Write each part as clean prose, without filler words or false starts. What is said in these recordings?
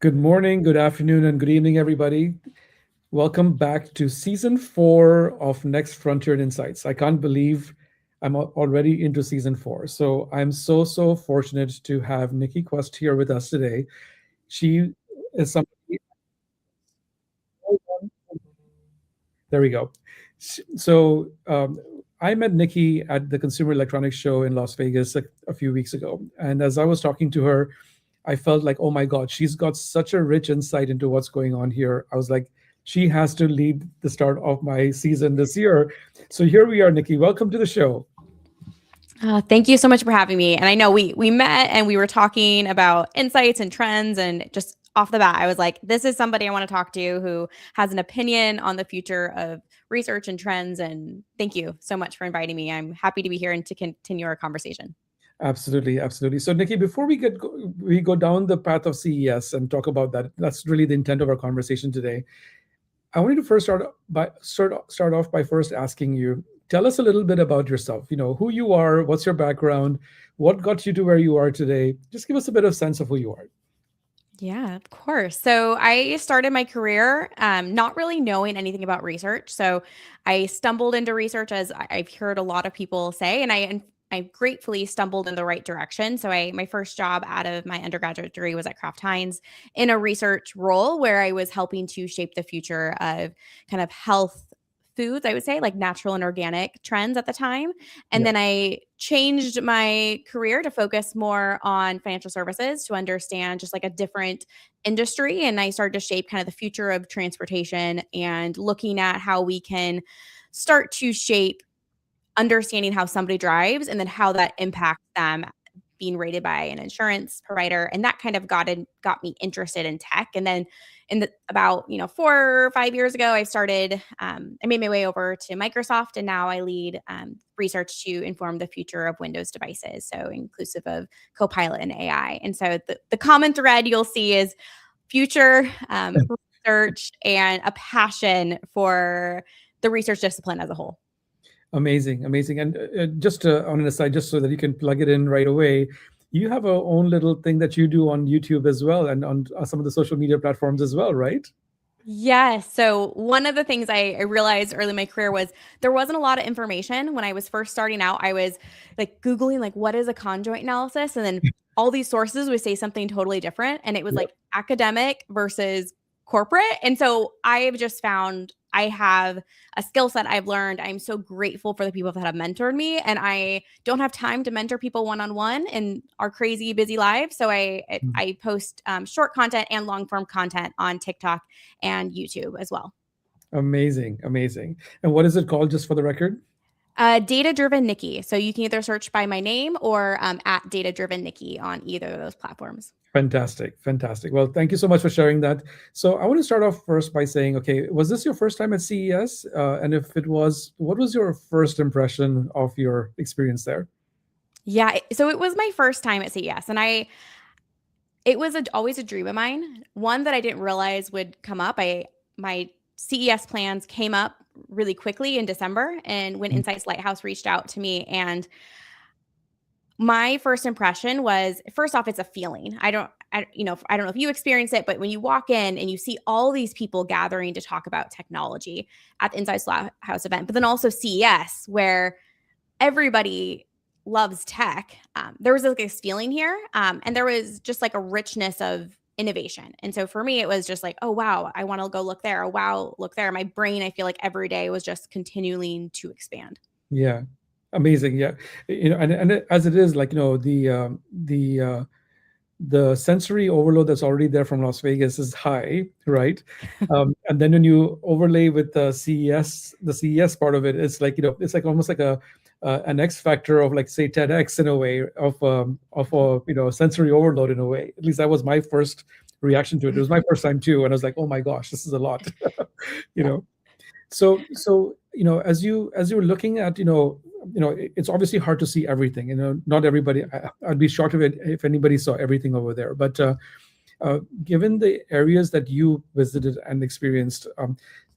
Good morning, good afternoon, and good evening, everybody. Welcome back to season 4 of Next Frontier in Insights. I can't believe I'm already into season 4. So I'm so fortunate to have Nikki Quast here with us today. She is somebody. There we go. So I met Nikki at the Consumer Electronics Show in Las Vegas a few weeks ago. And as I was talking to her, I felt like, oh my God, she's got such a rich insight into what's going on here. I was like, she has to lead the start of my season this year. So here we are, Nikki. Welcome to the show. Thank you so much for having me. And I know we met and we were talking about insights and trends, and just off the bat, I was like, this is somebody I want to talk to who has an opinion on the future of research and trends. And thank you so much for inviting me. I'm happy to be here and to continue our conversation. Absolutely, absolutely. So, Nikki, before we go down the path of CES and talk about that, that's really the intent of our conversation today. I wanted to first start off by first asking you, tell us a little bit about yourself. You know, who you are, what's your background, what got you to where you are today. Just give us a bit of sense of who you are. Yeah, of course. So I started my career not really knowing anything about research. So I stumbled into research, as I've heard a lot of people say, and I gratefully stumbled in the right direction. So my first job out of my undergraduate degree was at Kraft Heinz in a research role where I was helping to shape the future of kind of health foods, I would say, like natural and organic trends at the time. And Yeah. then I changed my career to focus more on financial services to understand just like a different industry. And I started to shape kind of the future of transportation and looking at how we can start to shape understanding how somebody drives and then how that impacts them being rated by an insurance provider. And that kind of got me interested in tech. And then about 4 or 5 years ago, I made my way over to Microsoft, and now I lead research to inform the future of Windows devices, so inclusive of Copilot and AI. And so the common thread you'll see is future research and a passion for the research discipline as a whole. Amazing, amazing. And just on an aside, just so that you can plug it in right away, you have a own little thing that you do on YouTube as well, and on some of the social media platforms as well, right? Yes. So one of the things I realized early in my career was there wasn't a lot of information. When I was first starting out, I was like Googling like what is a conjoint analysis? And then all these sources would say something totally different. And it was Yep. like academic versus corporate. And so I've just found I have a skill set I've learned. I'm so grateful for the people that have mentored me. And I don't have time to mentor people one-on-one in our crazy busy lives. So I post short content and long-form content on TikTok and YouTube as well. Amazing, amazing. And what is it called, just for the record? Data Driven Nikki. So you can either search by my name or at Data Driven Nikki on either of those platforms. Fantastic, fantastic. Well, thank you so much for sharing that. So I want to start off first by saying, okay, was this your first time at CES? And if it was, what was your first impression of your experience there? Yeah, so it was my first time at CES, and it was always a dream of mine, one that I didn't realize would come up. My CES plans came up really quickly in December, and when Mm. Insights Lighthouse reached out to me, and my first impression was, first off, it's a feeling. I don't know if you experience it, but when you walk in and you see all these people gathering to talk about technology at the Insights Lighthouse event, but then also CES, where everybody loves tech, there was like this feeling here, and there was just like a richness of innovation. And so for me, it was just like, oh wow, I want to go look there. Oh wow, look there. My brain, I feel like every day was just continuing to expand. Yeah, amazing. Yeah, as it is, like the sensory overload that's already there from Las Vegas is high, right? And then when you overlay with the CES part of it, it's like it's like almost like a an X factor of, like, say, TEDx, in a way, of a sensory overload, in a way. At least that was my first reaction to it. It was my first time too, and I was like, oh my gosh, this is a lot, you Yeah. know. So as you were looking at, it's obviously hard to see everything. Not everybody. I'd be shocked if anybody saw everything over there. But given the areas that you visited and experienced,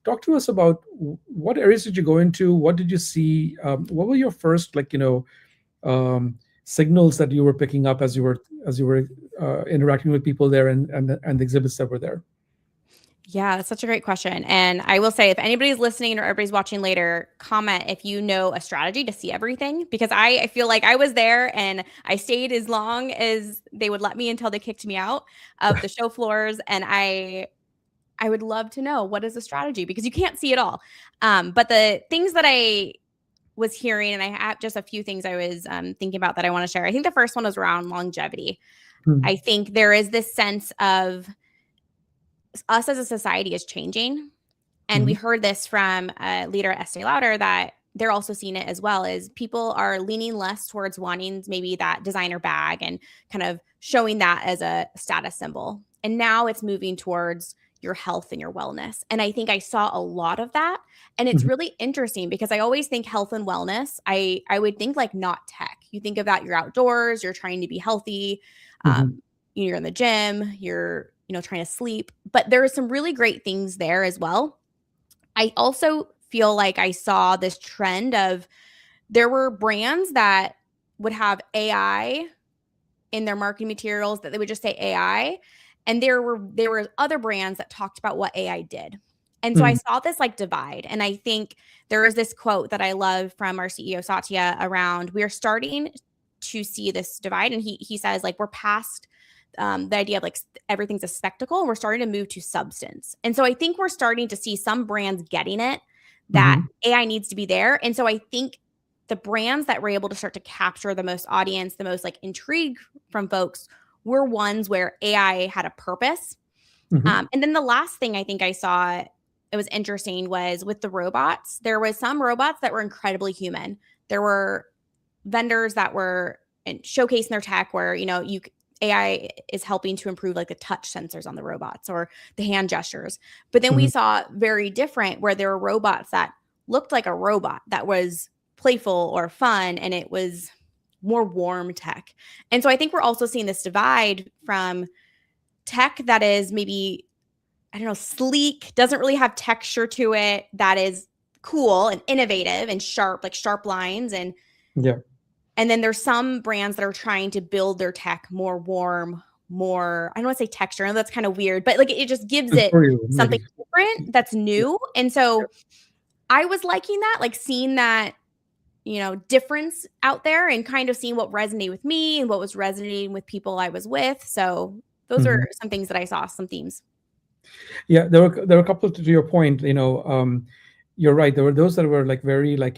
talk to us about what areas did you go into? What did you see? What were your first, like, um, signals that you were picking up as you were interacting with people there and the exhibits that were there? Yeah, that's such a great question. And I will say, if anybody's listening or everybody's watching later, comment if you know a strategy to see everything, because I feel like I was there and I stayed as long as they would let me until they kicked me out of the show floors. And I would love to know, what is the strategy, because you can't see it all. But the things that I was hearing, and I have just a few things I was thinking about that I want to share. I think the first one was around longevity. Hmm. I think there is this sense of us as a society is changing. And we Hmm. heard this from a leader at Estee Lauder, that they're also seeing it as well, as people are leaning less towards wanting maybe that designer bag and kind of showing that as a status symbol. And now it's moving towards your health and your wellness. And I think I saw a lot of that. And it's Hmm. really interesting, because I always think health and wellness, I would think like not tech. You think of that, you're outdoors, you're trying to be healthy. Hmm. You're in the gym, you're, trying to sleep, but there are some really great things there as well. I also feel like I saw this trend of, there were brands that would have AI in their marketing materials, that they would just say AI, and there were other brands that talked about what AI did. And so I Hmm. saw this like divide. And I think there is this quote that I love from our CEO Satya around, we are starting to see this divide. And he says, like, we're past the idea of like everything's a spectacle, and we're starting to move to substance. And so I think we're starting to see some brands getting it, that Hmm. AI needs to be there. And so I think the brands that were able to start to capture the most audience, the most like intrigue from folks, were ones where AI had a purpose. Hmm. And then the last thing I think I saw, it was interesting, was with the robots. There was some robots that were incredibly human. There were vendors that were showcasing their tech where, AI is helping to improve like the touch sensors on the robots or the hand gestures. But then we Hmm. saw very different, where there were robots that looked like a robot that was playful or fun, and it was more warm tech. And so I think we're also seeing this divide from tech that is maybe, I don't know, sleek, doesn't really have texture to it, that is cool and innovative and sharp, like sharp lines. Yeah. And then there's some brands that are trying to build their tech more warm, more, I don't want to say texture. I know that's kind of weird, but like it just gives it Sensorial, something maybe. different that's Yeah. new. And so I was liking that, like seeing that, difference out there, and kind of seeing what resonated with me and what was resonating with people I was with. So those are Mhm. some things that I saw, some themes. Yeah, there were a couple to your point. You're right. There were those that were like very like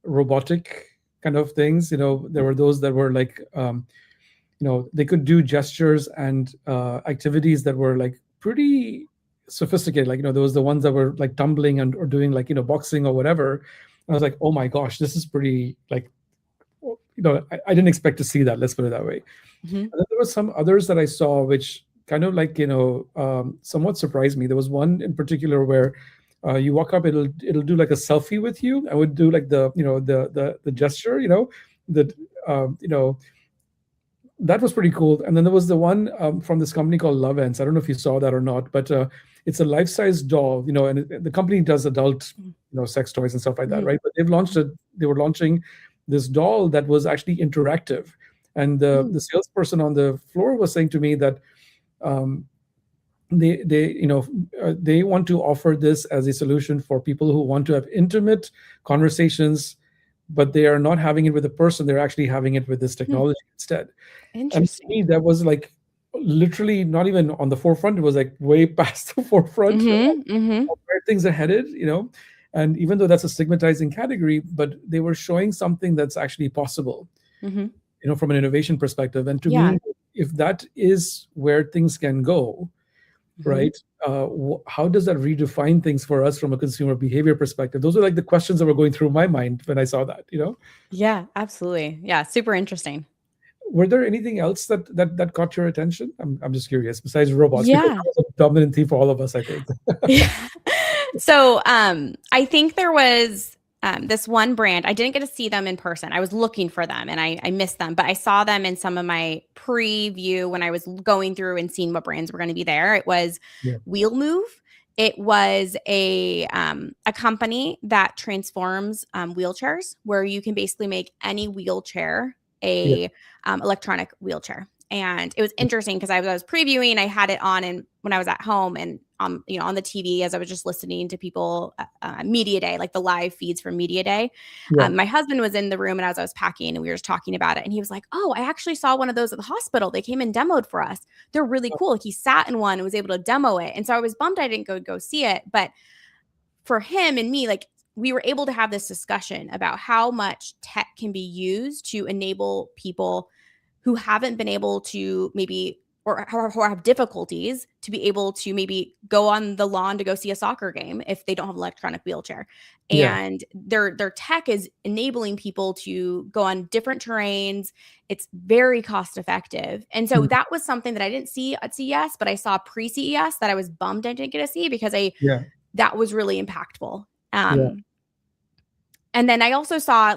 robotic kind of things. There were those that were like they could do gestures and activities that were like pretty sophisticated. Like there was the ones that were like tumbling and or doing like boxing or whatever. I was like, oh my gosh, this is pretty like I didn't expect to see that. Let's put it that way. Mm-hmm. And then there were some others that I saw which kind of like somewhat surprised me. There was one in particular where you walk up, it'll do like a selfie with you. I would do like the the gesture, that you know that was pretty cool. And then there was the one from this company called Love Ends. I don't know if you saw that or not, but it's a life-size doll, and the company does adult, sex toys and stuff like that, Mm-hmm. right? But they were launching this doll that was actually interactive. And the salesperson on the floor was saying to me that um, they want to offer this as a solution for people who want to have intimate conversations, but they are not having it with a person, they're actually having it with this Hmm. technology instead. And to me, Interesting. that was like literally not even on the forefront. It was like way past the forefront Mm-hmm. Mm-hmm. of where things are headed. And even though that's a stigmatizing category, but they were showing something that's actually possible, Mm-hmm. from an innovation perspective. And to Yeah. me, if that is where things can go, Mm-hmm. right? How does that redefine things for us from a consumer behavior perspective? Those are like the questions that were going through my mind when I saw that. Yeah, absolutely. Yeah, super interesting. Were there anything else that caught your attention? I'm just curious, besides robots, because Yeah. that was a dominant theme for all of us, I think. Yeah. So I think there was this one brand. I didn't get to see them in person. I was looking for them and I missed them, but I saw them in some of my preview when I was going through and seeing what brands were going to be there. It was Yeah. Wheel Move. It was a company that transforms wheelchairs, where you can basically make any wheelchair Yeah. a electronic wheelchair. And it was interesting because I was previewing, I had it on, and when I was at home and on the TV as I was just listening to people Media Day, like the live feeds from Media Day. Yeah. My husband was in the room, and as I was packing, and we were just talking about it, and he was like, "Oh, I actually saw one of those at the hospital. They came and demoed for us. They're really cool." Like he sat in one and was able to demo it, and so I was bummed I didn't go see it, but for him and me, like we were able to have this discussion about how much tech can be used to enable people who haven't been able to maybe or have difficulties to be able to maybe go on the lawn to go see a soccer game if they don't have an electronic wheelchair. Yeah. And their tech is enabling people to go on different terrains. It's very cost effective. And so Mhm. that was something that I didn't see at CES, but I saw pre-CES that I was bummed I didn't get to see because Yeah. that was really impactful. Yeah. And then I also saw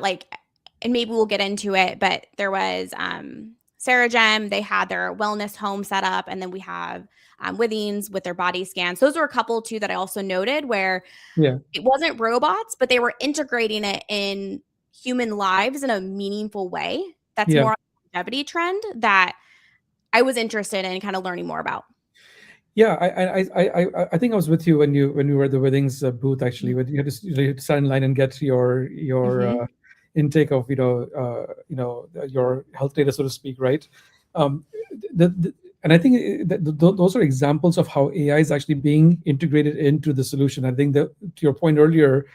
and maybe we'll get into it, but there was Sarah Gem. They had their wellness home set up, and then we have Withings with their body scans. Those were a couple too that I also noted where Yeah. it wasn't robots, but they were integrating it in human lives in a meaningful way. That's Yeah. more longevity trend that I was interested in kind of learning more about. Yeah, I think I was with you when you were at the Withings booth actually. When you had to stand in line and get your Mm-hmm. intake of your health data, so to speak, right? Um, and I think those are examples of how AI is actually being integrated into the solution. I think that to your point earlier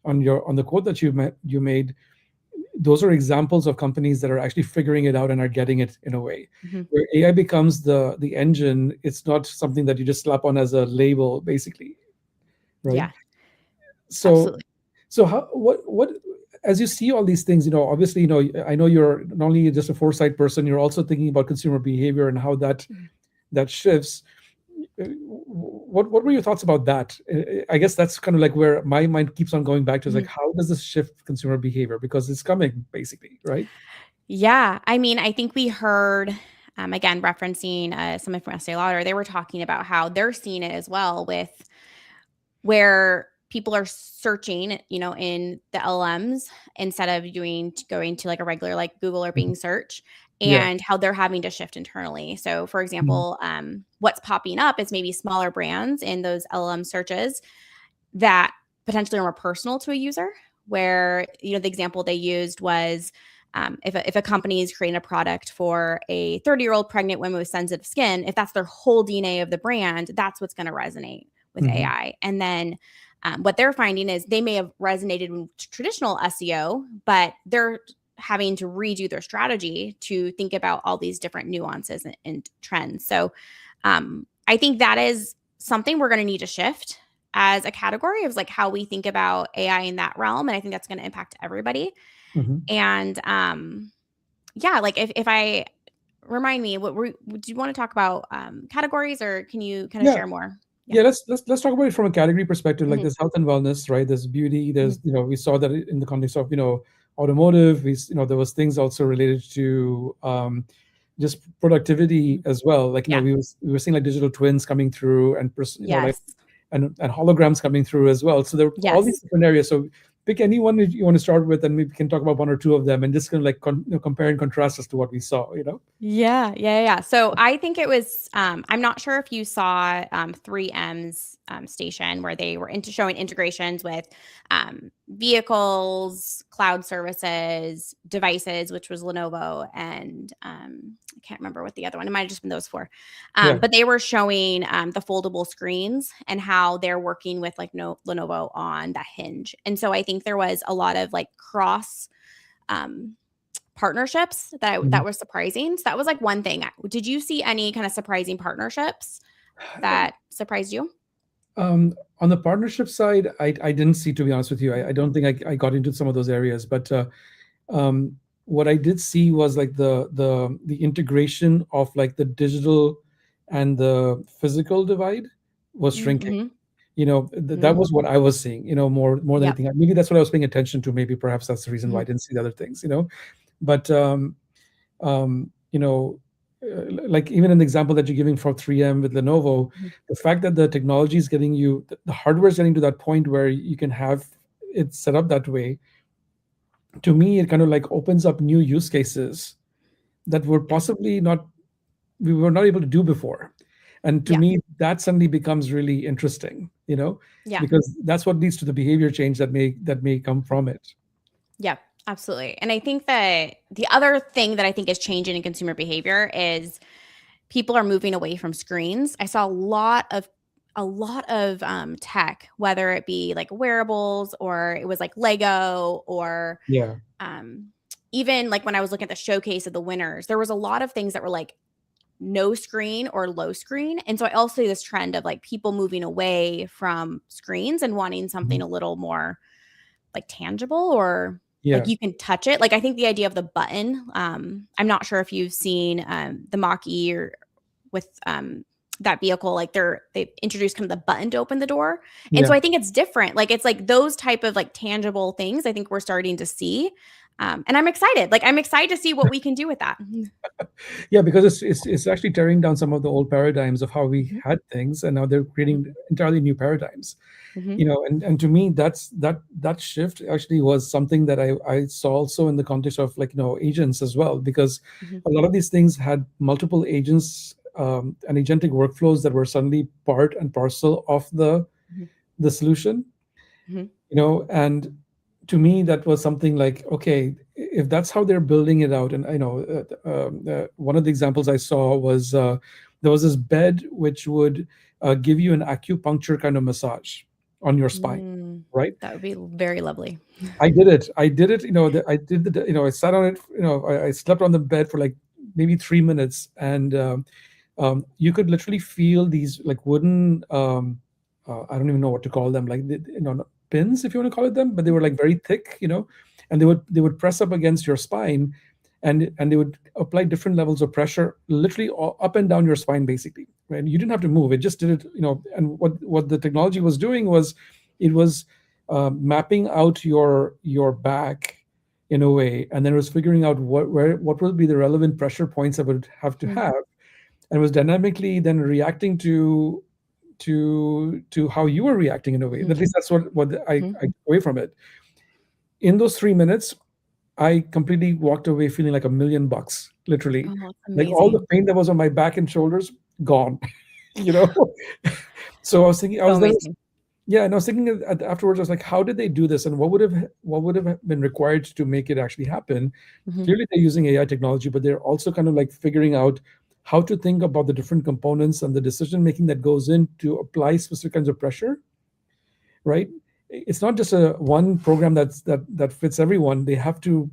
on the quote that you made, those are examples of companies that are actually figuring it out and are getting it in a way Mm-hmm. where AI becomes the engine. It's not something that you just slap on as a label, basically, right? Yeah, So, absolutely. so how what as you see all these things, obviously, I know you're not only just a foresight person, you're also thinking about consumer behavior and how that shifts. What were your thoughts about that? I guess that's kind of like where my mind keeps on going back to is like, Mm-hmm. how does this shift consumer behavior? Because it's coming, basically, right? Yeah. I mean, I think we heard, again, referencing someone from Estee Lauder, they were talking about how they're seeing it as well with where people are searching, in the LMs instead of going to like a regular like Google or Mhm. Bing search, Yeah. and how they're having to shift internally. So, for Mhm. example, what's popping up is maybe smaller brands in those LM searches that potentially are more personal to a user. Where the example they used was if a company is creating a product for a 30-year-old pregnant woman with sensitive skin, if that's their whole DNA of the brand, that's what's going to resonate with Mhm. AI. And then what they're finding is they may have resonated with traditional SEO, but they're having to redo their strategy to think about all these different nuances and trends. So I think that is something we're going to need to shift as a category of like how we think about AI in that realm. And I think that's going to impact everybody. Mhm. And yeah, like if I remind me, do you want to talk about categories, or can you kind of Yeah. share more? Yeah. Yeah, let's talk about it from a category perspective. Like Hmm. there's health and wellness, right? There's beauty. Hmm. There's we saw that in the context of automotive. There was things also related to just productivity as well. Like Yeah. we were seeing like digital twins coming through and like Yes. and holograms coming through as well. So there are all these Yes. different areas. So pick any one that you want to start with, and maybe we can talk about one or two of them, and just kind of like compare and contrast as to what we saw. Yeah. So I think it was, I'm not sure if you saw 3M's station where they were into showing integrations with vehicles, cloud services, devices, which was Lenovo, and I can't remember what the other one, it might have just been those four. Yeah. But they were showing the foldable screens and how they're working with like Lenovo on that hinge. And so I think there was a lot of like cross um, partnerships that Mhm. was surprising. So that was like one thing. Did you see any kind of surprising partnerships that surprised you? On the partnership side, I didn't see, to be honest with you. I don't think I got into some of those areas, but um, what I did see was like the integration of like the digital and the physical divide was shrinking. Mm-hmm. That was what I was seeing. More than Yep. anything. Maybe that's what I was paying attention to. Maybe perhaps that's the reason why Mm-hmm. I didn't see the other things. But um, you know, like even in the example that you're giving for 3M with Lenovo, Mm-hmm. the fact that the technology is getting the hardware is getting to that point where you can have it set up that way, to me, it kind of like opens up new use cases that were Yeah. possibly not we were not able to do before. And to Yeah. me, that suddenly becomes really interesting, Yeah. because that's what leads to the behavior change that may come from it. Yeah, absolutely. And I think that the other thing that I think is changing in consumer behavior is people are moving away from screens. I saw a lot of tech, whether it be like wearables or it was like Lego or Yeah. um, even like when I was looking at the showcase of the winners, there was a lot of things that were like no screen or low screen. And so I also see this trend of like people moving away from screens and wanting something Mhm. a little more like tangible or like Yeah. you can touch it. Like I think the idea of the button, I'm not sure if you've seen the Mach-E or with that vehicle, like they've introduced kind of the button to open the door. And so Yeah. I think it's different. Like it's like those type of like tangible things I think we're starting to see. And I'm excited. Like I'm excited to see what we can do with that. Yeah, because it's actually tearing down some of the old paradigms of how we Mhm, had things, and now they're mhm, creating entirely new paradigms. mhm, And to me, that shift actually was something that I saw also in the context of, like, agents as well, because mhm, a lot of these things had multiple agents, and agentic workflows that were suddenly part and parcel of mhm, the solution. mhm, And to me, that was something like, okay, if that's how they're building it out. And one of the examples I saw was, there was this bed which would give you an acupuncture kind of massage on your spine, mm. right? That would be very lovely. I did it. I did I sat on it. I slept on the bed for like maybe 3 minutes, and you could literally feel these like wooden, I don't even know what to call them, like, pins, if you want to call it them, but they were like very thick, and they would press up against your spine, and they would apply different levels of pressure, literally up and down your spine, basically. Right? You didn't have to move; it just did it. And what the technology was doing was, it was mapping out your back in a way, and then it was figuring out what would be the relevant pressure points I would have to Mhm, have, and was dynamically then reacting to how you were reacting in a way. mhm, At least that's what mhm. I took away from it. In those 3 minutes, I completely walked away feeling like $1 million, literally. Oh, that's Like all the amazing. pain that was on my back and shoulders, gone. you know. So I was thinking, I So was then, amazing. yeah, and I was thinking afterwards, I was like, how did they do this, and what would have been required to make it actually happen? Mhm, Clearly, they're using AI technology, but they're also kind of like figuring out how to think about the different components and the decision making that goes in to apply specific kinds of pressure. Right? It's not just a one program that fits everyone. They have to,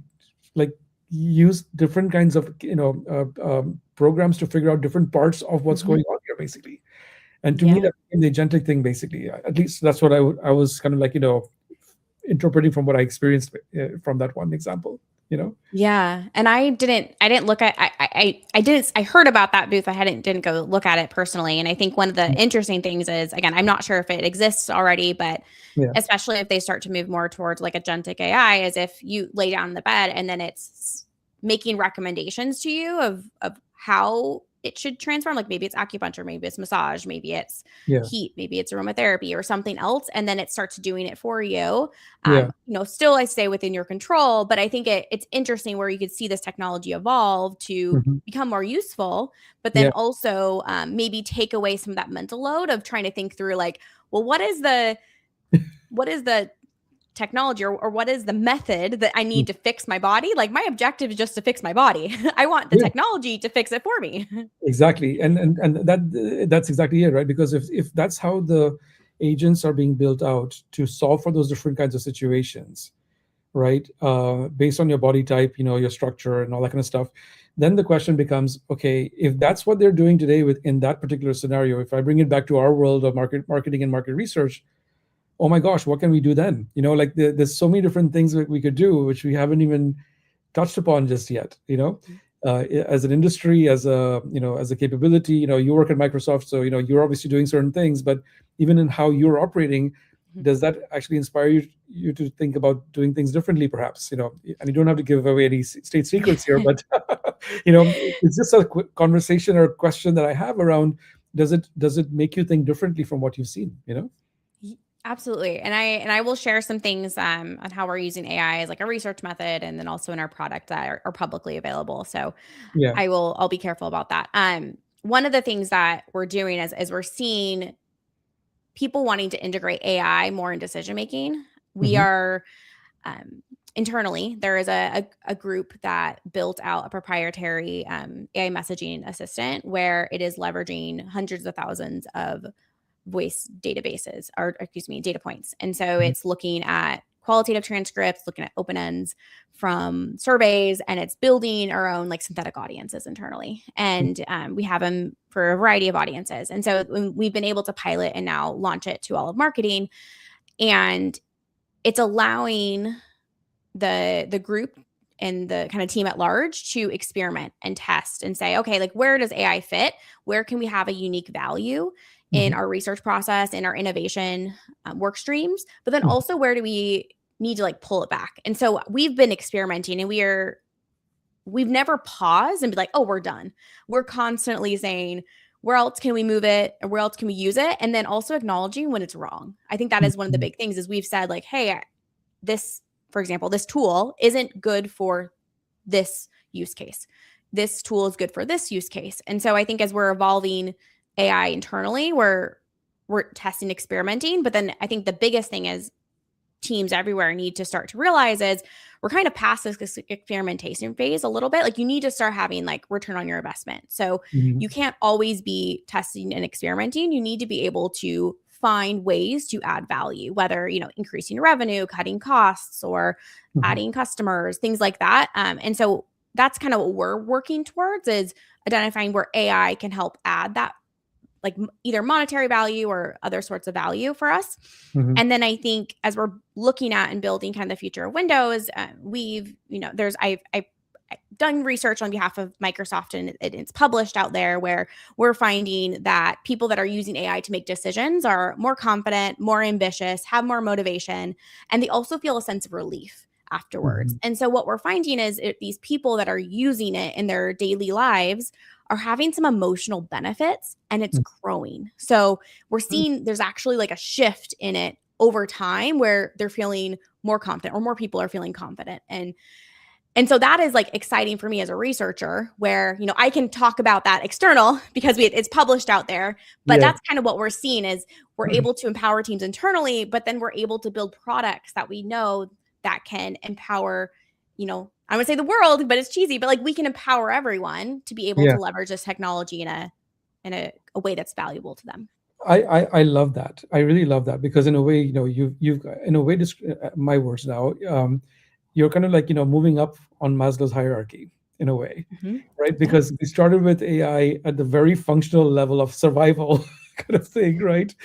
like, use different kinds of programs to figure out different parts of what's mhm. going on here, basically. And to me, Yeah. that became the agentic thing, basically. At least that's what I was kind of like, interpreting from what I experienced from that one example. You know? Yeah, and I didn't look at I didn't I heard about that booth. I hadn't didn't go look at it personally, and I think one of the interesting things is, again, I'm not sure if it exists already, but Yeah. especially if they start to move more towards like agentic AI, is if you lay down in the bed and then it's making recommendations to you of how it should transform. Like maybe it's acupuncture, maybe it's massage, maybe it's Yeah. heat, maybe it's aromatherapy or something else, and then it starts doing it for you. Yeah. Still I stay within your control, but I think it's interesting where you could see this technology evolve to Mhm. become more useful, but then Yeah. also maybe take away some of that mental load of trying to think through like, well, what is the technology or what is the method that I need to fix my body? Like my objective is just to fix my body. I want the Yeah. technology to fix it for me. Exactly, and that's exactly it, right? Because if that's how the agents are being built out to solve for those different kinds of situations, right? Based on your body type, your structure and all that kind of stuff, then the question becomes, okay, if that's what they're doing today within that particular scenario, if I bring it back to our world of marketing and market research, oh my gosh, what can we do then? Like there's so many different things that we could do, which we haven't even touched upon just yet. As an industry, as a capability. You work at Microsoft, so you're obviously doing certain things, but even in how you're operating, does that actually inspire you to think about doing things differently, perhaps? And you don't have to give away any state secrets here, but it's just a quick conversation or question that I have around, does it make you think differently from what you've seen? Absolutely. And I will share some things on how we're using AI as like a research method and then also in our product that are publicly available. So Yeah. I'll be careful about that. One of the things that we're doing is we're seeing people wanting to integrate AI more in decision making. We Hmm. are internally, there is a group that built out a proprietary AI messaging assistant where it is leveraging hundreds of thousands of voice databases, or excuse me, data points. And so Hmm. it's looking at qualitative transcripts, looking at open ends from surveys, and it's building our own like synthetic audiences internally. And we have them for a variety of audiences. And so we've been able to pilot and now launch it to all of marketing. And it's allowing the group and the kind of team at large to experiment and test and say, okay, like where does AI fit? Where can we have a unique value in Hmm. our research process, in our innovation work streams? But then Hmm. also, where do we need to like pull it back? And so we've been experimenting, and we've never paused and be like, oh, we're done. We're constantly saying, where else can we move it, or where else can we use it? And then also acknowledging when it's wrong. I think that is one of the big things is we've said like, hey, this, for example, this tool isn't good for this use case. This tool is good for this use case. And so I think as we're evolving AI internally, we're testing, experimenting. But then I think the biggest thing is teams everywhere need to start to realize is we're kind of past this experimentation phase a little bit. Like you need to start having like return on your investment. So Hmm. you can't always be testing and experimenting. You need to be able to find ways to add value, whether, increasing revenue, cutting costs, or Hmm. adding customers, things like that. And so that's kind of what we're working towards is identifying where AI can help add that like either monetary value or other sorts of value for us. Hmm. And then I think as we're looking at and building kind of the future of Windows, I've done research on behalf of Microsoft, and it's published out there where we're finding that people that are using AI to make decisions are more confident, more ambitious, have more motivation, and they also feel a sense of relief afterwards. Hmm. And so what we're finding is these people that are using it in their daily lives are having some emotional benefits, and it's growing. So we're seeing there's actually like a shift in it over time where they're feeling more confident, or more people are feeling confident. And so that is like exciting for me as a researcher where, I can talk about that external because it's published out there, but Yeah. that's kind of what we're seeing is we're able to empower teams internally, but then we're able to build products that we know that can empower, I would say the world, but it's cheesy, but like we can empower everyone to be able Yeah. to leverage this technology in a way that's valuable to them. I love that. I really love that because in a way, you've in a way, my words now, you're kind of like, moving up on Maslow's hierarchy in a way, Mm-hmm. right? Yep. Because we started with AI at the very functional level of survival kind of thing, right?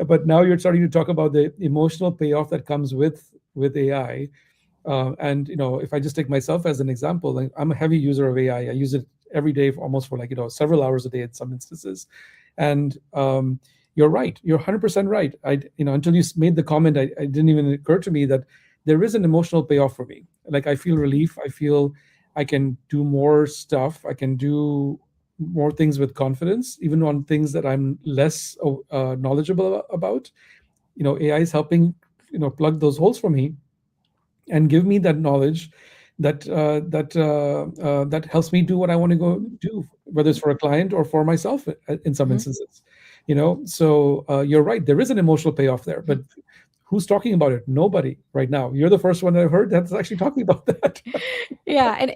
But now you're starting to talk about the emotional payoff that comes with AI. And if I just take myself as an example, like I'm a heavy user of AI. I use it every day, almost for like several hours a day in some instances. And you're right. You're 100% right. Until you made the comment, I didn't even occur to me that there is an emotional payoff for me. Like I feel relief. I feel I can do more stuff. I can do more things with confidence, even on things that I'm less knowledgeable about. AI is helping plug those holes for me and give me that knowledge that helps me do what I want to go do, whether it's for a client or for myself in some Mm-hmm. instances. So you're right. There is an emotional payoff there, but who's talking about it? Nobody right now. You're the first one that I've heard that's actually talking about that. Yeah, and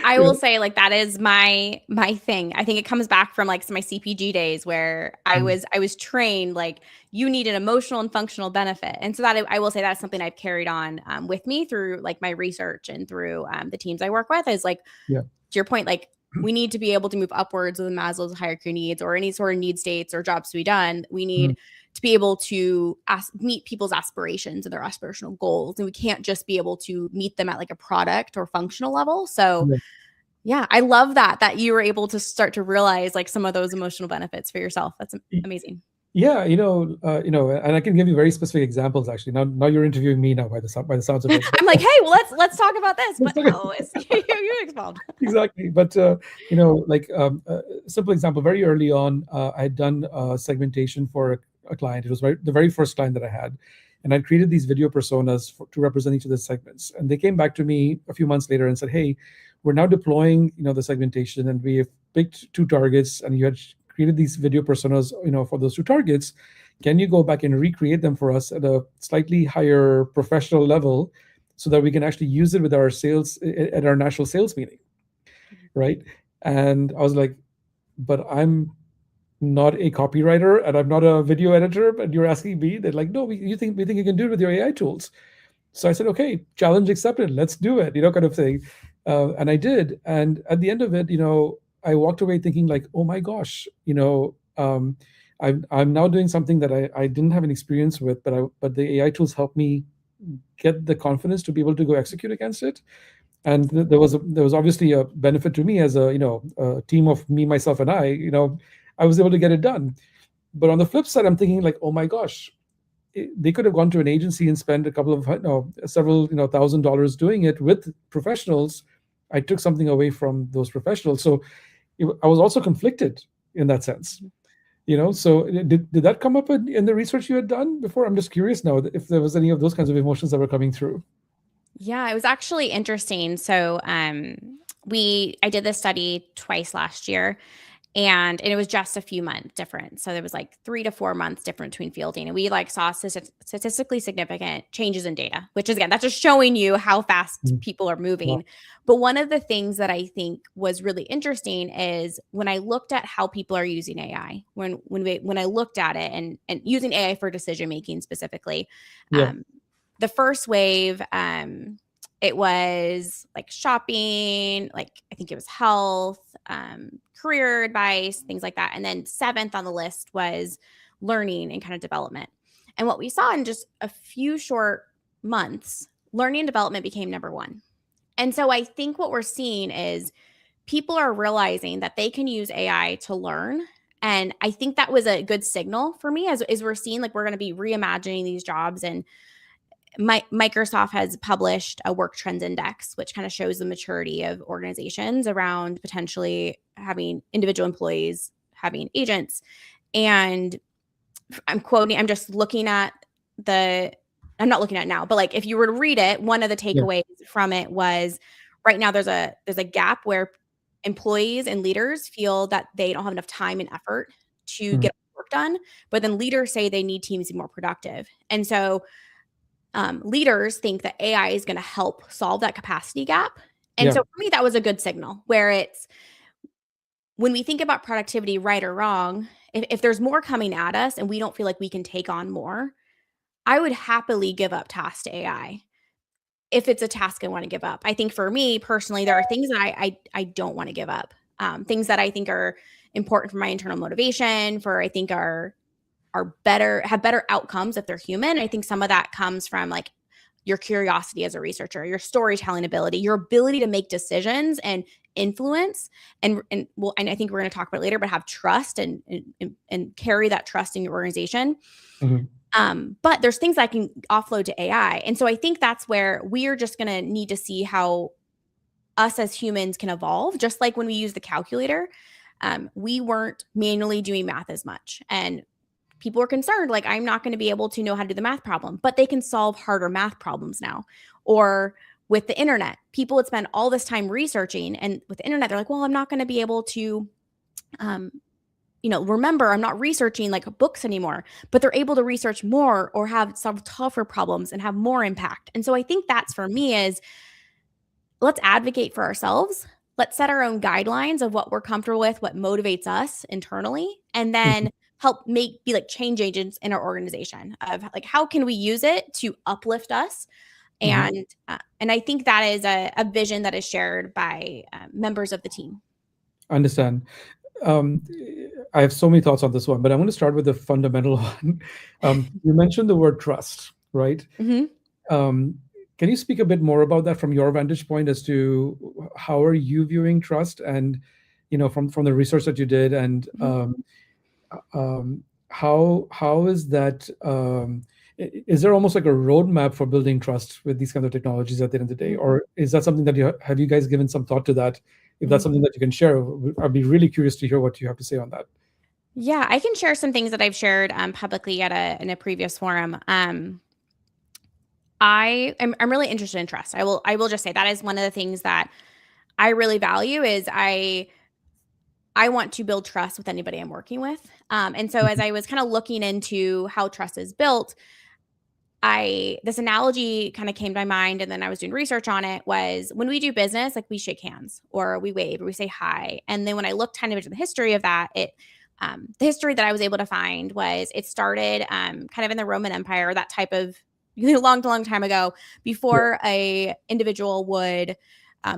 I you will know? say like that is my thing. I think it comes back from like my CPG days where I was trained like you need an emotional and functional benefit, and so that I will say that's something I've carried on with me through like my research and through the teams I work with is like Yeah. to your point, like we need to be able to move upwards with Maslow's hierarchy of needs or any sort of need states or jobs to be done. We Mhm. need to be able to meet people's aspirations and their aspirational goals. And we can't just be able to meet them at like a product or functional level. So Yeah. yeah, I love that you were able to start to realize like some of those emotional benefits for yourself. That's amazing. Yeah, and I can give you very specific examples actually. Now you're interviewing me now by the sounds of it. I'm like, hey, well, let's talk about this. But But no, it's you expound. exactly. But like a simple example, very early on, I had done segmentation for a client. It was the very first client that I had, and I created these video personas to represent each of the segments. And they came back to me a few months later and said, "Hey, we're now deploying, the segmentation, and we have picked two targets, and you had created these video personas, for those two targets. Can you go back and recreate them for us at a slightly higher professional level, so that we can actually use it with our sales at our national sales meeting?" Right? And I was like, "But I'm not a copywriter and I'm not a video editor, but you're asking me?" They're like, "No, we think you can do it with your AI tools." So I said, "Okay, challenge accepted. Let's do it," kind of thing. And I did. And at the end of it, I walked away thinking like, "Oh my gosh, I'm now doing something that I didn't have an experience with, but the AI tools helped me get the confidence to be able to go execute against it." And there was obviously a benefit to me as a team of me, myself, and I was able to get it done. But on the flip side, I'm thinking like, "Oh my gosh, they could have gone to an agency and spent a couple of several $1,000 doing it with professionals." I took something away from those professionals, so I was also conflicted in that sense. So did that come up in the research you had done before? I'm just curious now if there was any of those kinds of emotions that were coming through. Yeah, it was actually interesting. So, I did this study twice last year, and it was just a few months different. So there was like 3 to 4 months different between fielding, and we like saw statistically significant changes in data, which is, again, that's just showing you how fast people are moving. Wow. But one of the things that I think was really interesting is when I looked at how people are using AI, when I looked at it and using AI for decision making specifically. Yeah. The first wave, it was like shopping, like I think it was health, career advice, things like that. And then seventh on the list was learning and kind of development. And what we saw in just a few short months, learning and development became number one. And so I think what we're seeing is people are realizing that they can use AI to learn. And I think that was a good signal for me as we're seeing like we're going to be reimagining these jobs. And Microsoft has published a work trends index, which kind of shows the maturity of organizations around potentially having individual employees, having agents. And I'm just looking at I'm not looking at it now, but like if you were to read it, one of the takeaways from it was right now there's a gap where employees and leaders feel that they don't have enough time and effort to get work done, but then leaders say they need teams to be more productive. And so leaders think that AI is going to help solve that capacity gap. And so for me, that was a good signal where it's when we think about productivity, right or wrong, if there's more coming at us and we don't feel like we can take on more, I would happily give up tasks to AI if it's a task I want to give up. I think for me personally, there are things that I don't want to give up. Things that I think are important for my internal motivation, for I think are have better outcomes if they're human. I think some of that comes from like your curiosity as a researcher, your storytelling ability, your ability to make decisions and influence, and I think we're going to talk about it later, but have trust and carry that trust in your organization. But there's things I can offload to AI. And so I think that's where we are just going to need to see how us as humans can evolve. Just like when we use the calculator, we weren't manually doing math as much. And people are concerned, like, I'm not going to be able to know how to do the math problem, but they can solve harder math problems now. Or with the internet, people would spend all this time researching, and with the internet, they're like, well, I'm not going to be able to, remember, I'm not researching like books anymore, but they're able to research more or have solve tougher problems and have more impact. And so I think that's for me is let's advocate for ourselves. Let's set our own guidelines of what we're comfortable with, what motivates us internally, and then help be like change agents in our organization of like, how can we use it to uplift us? And I think that is a vision that is shared by members of the team. I understand. I have so many thoughts on this one, but I'm going to start with the fundamental one. You mentioned the word trust, right? Can you speak a bit more about that from your vantage point as to how are you viewing trust and, from the research that you did, and how is that, is there almost like a roadmap for building trust with these kinds of technologies at the end of the day? Or is that something that have you guys given some thought to that? If that's something that you can share, I'd be really curious to hear what you have to say on that. Yeah, I can share some things that I've shared publicly in a previous forum. I'm really interested in trust. I will just say that is one of the things that I really value is I want to build trust with anybody I'm working with. And so as Mhm. I was kind of looking into how trust is built, this analogy kind of came to my mind, and then I was doing research on it. Was when we do business, like we shake hands or we wave or we say hi, and then when I looked kind of into the history of that, the history that I was able to find was it started kind of in the Roman Empire, that type of long, long time ago. Yeah. Before a individual would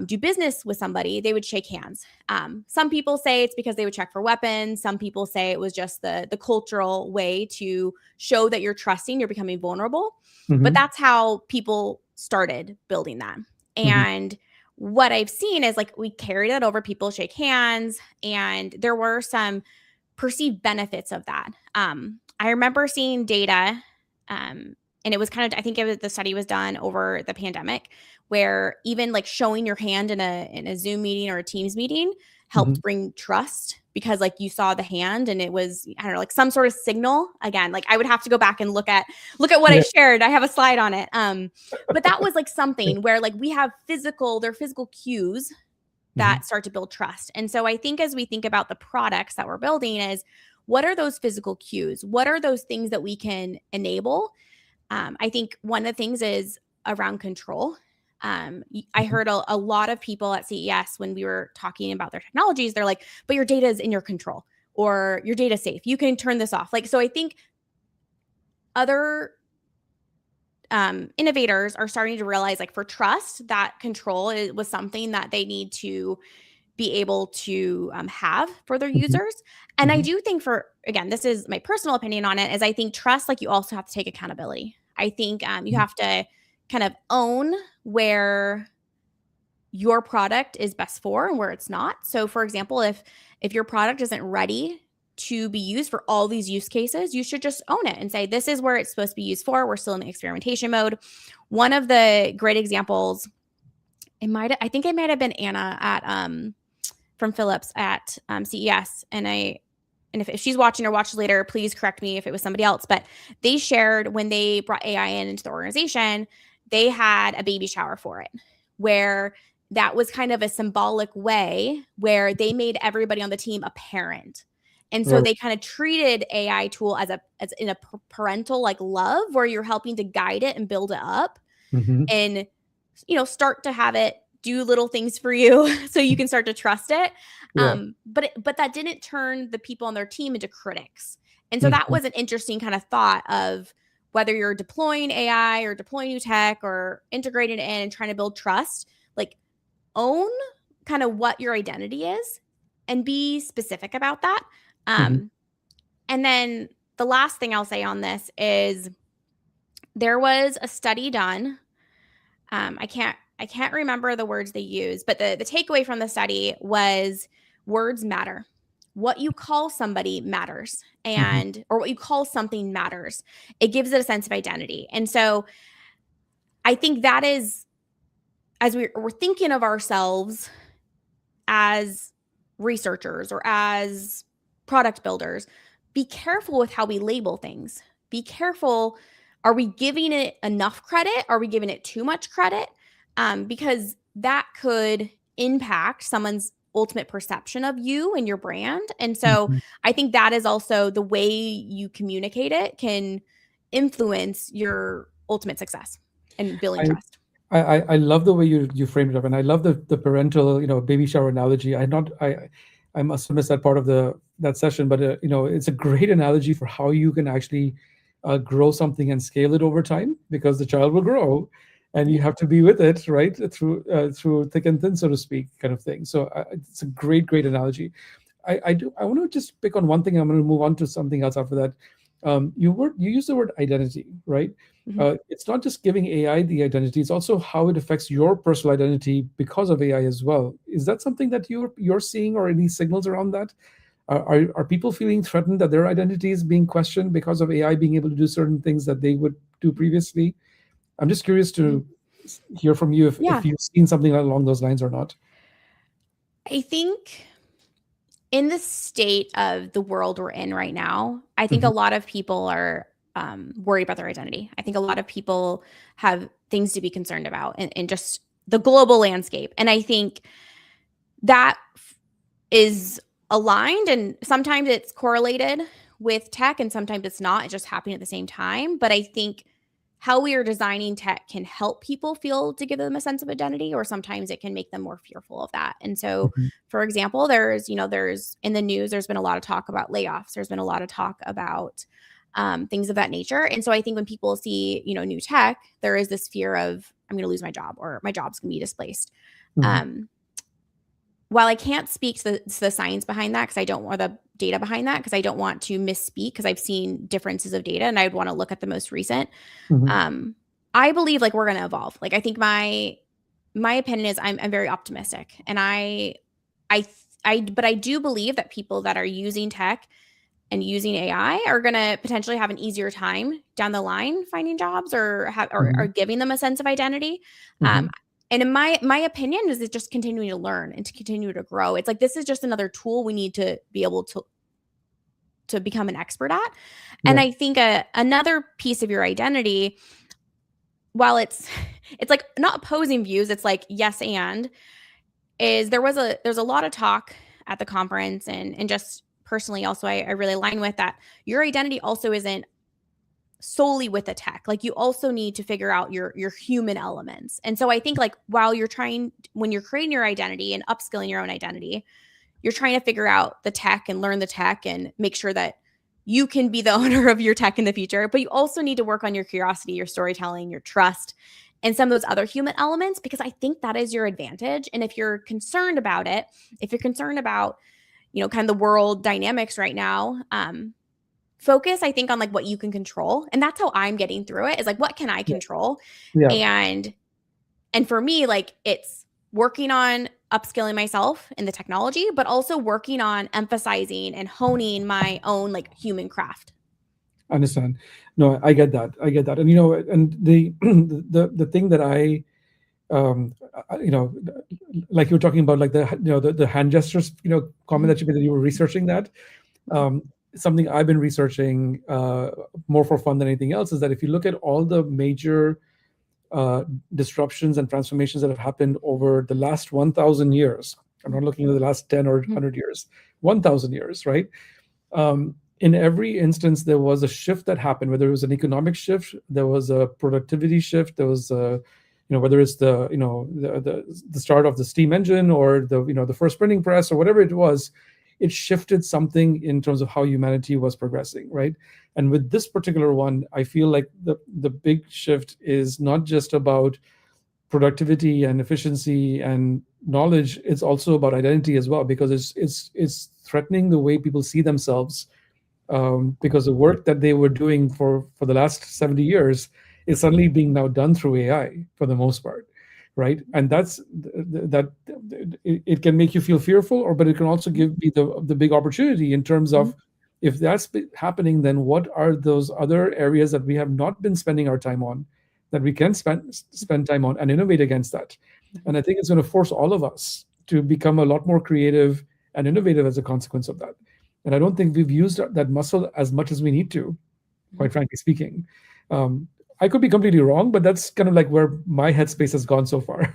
do business with somebody, they would shake hands. Some people say it's because they would check for weapons. Some people say it was just the cultural way to show that you're trusting, you're becoming vulnerable. But Hmm. that's how people started building that. Hmm. And what I've seen is like we carried it over, people shake hands, and there were some perceived benefits of that. I remember seeing data, and it was kind of, I think the study was done over the pandemic, where even like showing your hand in a Zoom meeting or a Teams meeting helped Hmm. bring trust because like you saw the hand and it was, I don't know, like some sort of signal. Again, like I would have to go back and look at what I Yeah. shared. I have a slide on it. But that was like something where like we have there are physical cues Hmm. that start to build trust. And so I think as we think about the products that we're building is what are those physical cues? What are those things that we can enable? I think one of the things is around control. I Hmm. heard a lot of people at CES when we were talking about their technologies, they're like, but your data is in your control or your data safe. You can turn this off. Like, so I think other innovators are starting to realize like for trust, that control was something that they need to be able to have for their Hmm. users. And I Hmm. do think again, this is my personal opinion on it, is I think trust, like you also have to take accountability. I think you have to kind of own where your product is best for and where it's not. So for example, if your product isn't ready to be used for all these use cases, you should just own it and say, this is where it's supposed to be used for. We're still in the experimentation mode. One of the great examples, I think it might have been Anna at from Philips at CES, and if she's watching or watches later, please correct me if it was somebody else. But they shared when they brought AI into the organization, they had a baby shower for it, where that was kind of a symbolic way where they made everybody on the team a parent. And so Right. they kind of treated AI tool as in a parental like love, where you're helping to guide it and build it up Hmm. and start to have it do little things for you so you can start to trust it. Yeah. But that didn't turn the people on their team into critics. And so that Hmm. was an interesting kind of thought of whether you're deploying AI or deploying new tech or integrating it in and trying to build trust, like own kind of what your identity is and be specific about that. Hmm. Um, and then the last thing I'll say on this is there was a study done. I can't remember the words they used, but the takeaway from the study was words matter. What you call somebody matters, Hmm. and or what you call something matters. It gives it a sense of identity. And so I think that is, as we're thinking of ourselves as researchers or as product builders, be careful with how we label things. Be careful. Are we giving it enough credit? Are we giving it too much credit? Because that could impact someone's ultimate perception of you and your brand. And so Hmm. I think that is also the way you communicate it can influence your ultimate success and building I, trust. I love the way you framed it up, and I love the parental, baby shower analogy. I must have missed that part of that session, but it's a great analogy for how you can actually grow something and scale it over time, because the child will grow, and you Yeah. have to be with it, right, through thick and thin, so to speak, kind of thing. So it's a great analogy. I want to just pick on one thing. I'm going to move on to something else after that. You use the word identity, right? Mhm. It's not just giving AI the identity; it's also how it affects your personal identity because of AI as well. Is that something that you're seeing, or any signals around that? Are people feeling threatened that their identity is being questioned because of AI being able to do certain things that they would do previously? I'm just curious Mhm. to hear from you if Yeah. you've seen something along those lines or not. I think in the state of the world we're in right now, I think a lot of people are worried about their identity. I think a lot of people have things to be concerned about in just the global landscape. And I think that is aligned, and sometimes it's correlated with tech and sometimes it's not. It's just happening at the same time. But I think how we are designing tech can help people feel to give them a sense of identity, or sometimes it can make them more fearful of that. And so, for example, there's in the news, there's been a lot of talk about layoffs. There's been a lot of talk about things of that nature. And so I think when people see, new tech, there is this fear of, I'm going to lose my job, or my job's going to be displaced. While I can't speak to the science behind that, or the data behind that, because I don't want to misspeak, because I've seen differences of data and I'd want to look at the most recent. I believe we're going to evolve. I think my opinion is I'm very optimistic, and but I do believe that people that are using tech and using AI are going to potentially have an easier time down the line finding jobs, or giving them a sense of identity. And in my opinion, is it just continuing to learn and to continue to grow. It's this is just another tool we need to be able to become an expert at. And I think another piece of your identity, while it's not opposing views, it's yes and, is there's a lot of talk at the conference, and just personally also I really align with that. Your identity also isn't solely with the tech. You also need to figure out your human elements. And so I think when you're creating your identity and upskilling your own identity, you're trying to figure out the tech and learn the tech and make sure that you can be the owner of your tech in the future. But you also need to work on your curiosity, your storytelling, your trust, and some of those other human elements, because I think that is your advantage. And if you're concerned about it, if you're concerned about, kind of the world dynamics right now, focus, I think, on what you can control. And that's how I'm getting through it, is what can I control? And for me, it's working on upskilling myself in the technology, but also working on emphasizing and honing my own human craft. Understand. No, I get that. And and the thing that I like you were talking about, the hand gestures, comment that you made, that you were researching that. Something I've been researching more for fun than anything else is that if you look at all the major disruptions and transformations that have happened over the last 1,000 years, I'm not looking at the last 10 or 100 years, 1,000 years, right? In every instance, there was a shift that happened, whether it was an economic shift, there was a productivity shift, there was whether it's the start of the steam engine, or the first printing press, or whatever it was. It shifted something in terms of how humanity was progressing, right? And with this particular one, I feel like the big shift is not just about productivity and efficiency and knowledge; it's also about identity as well, because it's threatening the way people see themselves, because the work that they were doing for the last 70 years is suddenly being now done through AI for the most part. Right, and that it can make you feel fearful, but it can also give me the big opportunity in terms of, if that's happening, then what are those other areas that we have not been spending our time on, that we can spend time on and innovate against that. And I think it's going to force all of us to become a lot more creative and innovative as a consequence of that. And I don't think we've used that muscle as much as we need to, quite frankly speaking. I could be completely wrong, but that's kind of where my headspace has gone so far.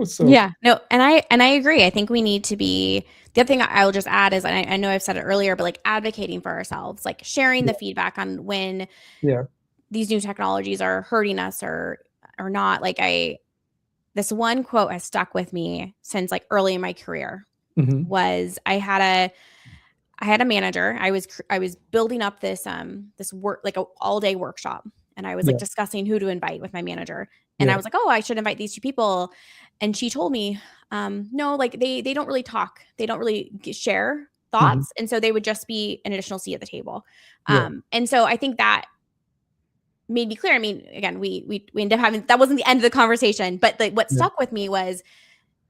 So yeah, no, and I agree. I think we need to be. The other thing I'll just add is, I know I've said it earlier, but advocating for ourselves, sharing the feedback on when these new technologies are hurting us or not. This one quote has stuck with me since early in my career. Was I had a manager. I was building up this work, a all day workshop. And I was discussing who to invite with my manager. And I was oh, I should invite these two people. And she told me, no, they don't really talk. They don't really share thoughts. And so they would just be an additional seat at the table. And so I think that made me clear. I mean, again, we ended up having, that wasn't the end of the conversation, but what stuck with me was,